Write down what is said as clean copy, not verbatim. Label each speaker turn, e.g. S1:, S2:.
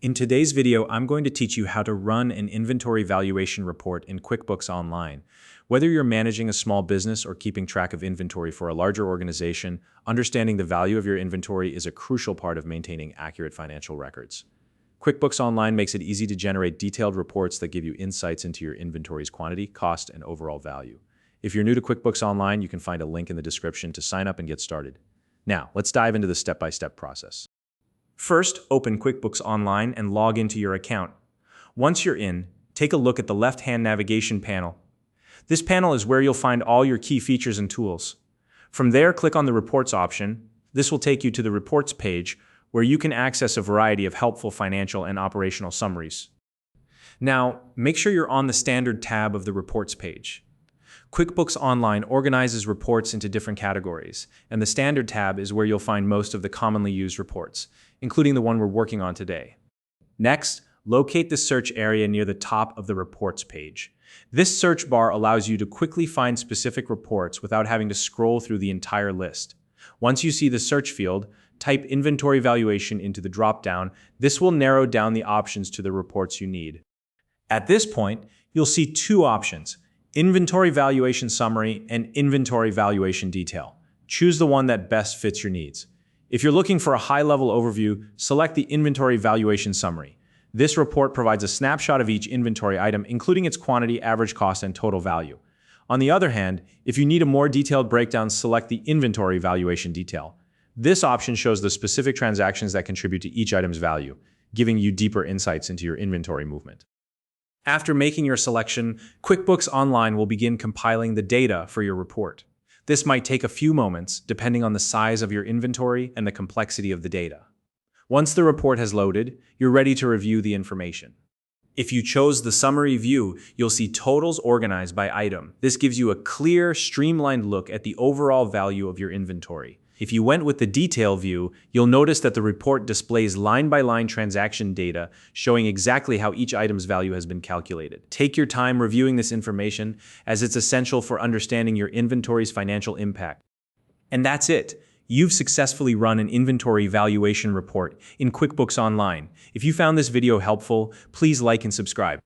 S1: In today's video, I'm going to teach you how to run an inventory valuation report in QuickBooks Online. Whether you're managing a small business or keeping track of inventory for a larger organization, understanding the value of your inventory is a crucial part of maintaining accurate financial records. QuickBooks Online makes it easy to generate detailed reports that give you insights into your inventory's quantity, cost, and overall value. If you're new to QuickBooks Online, you can find a link in the description to sign up and get started. Now, let's dive into the step-by-step process. First, open QuickBooks Online and log into your account. Once you're in, take a look at the left-hand navigation panel. This panel is where you'll find all your key features and tools. From there, click on the Reports option. This will take you to the Reports page, where you can access a variety of helpful financial and operational summaries. Now, make sure you're on the Standard tab of the Reports page. QuickBooks Online organizes reports into different categories, and the Standard tab is where you'll find most of the commonly used reports, including the one we're working on today. Next, locate the search area near the top of the Reports page. This search bar allows you to quickly find specific reports without having to scroll through the entire list. Once you see the search field, type Inventory Valuation into the drop-down. This will narrow down the options to the reports you need. At this point, you'll see two options: Inventory Valuation Summary and Inventory Valuation Detail. Choose the one that best fits your needs. If you're looking for a high-level overview, select the Inventory Valuation Summary. This report provides a snapshot of each inventory item, including its quantity, average cost, and total value. On the other hand, if you need a more detailed breakdown, select the Inventory Valuation Detail. This option shows the specific transactions that contribute to each item's value, giving you deeper insights into your inventory movement. After making your selection, QuickBooks Online will begin compiling the data for your report. This might take a few moments, depending on the size of your inventory and the complexity of the data. Once the report has loaded, you're ready to review the information. If you chose the summary view, you'll see totals organized by item. This gives you a clear, streamlined look at the overall value of your inventory. If you went with the detail view, you'll notice that the report displays line-by-line transaction data showing exactly how each item's value has been calculated. Take your time reviewing this information, as it's essential for understanding your inventory's financial impact. And that's it. You've successfully run an inventory valuation report in QuickBooks Online. If you found this video helpful, please like and subscribe.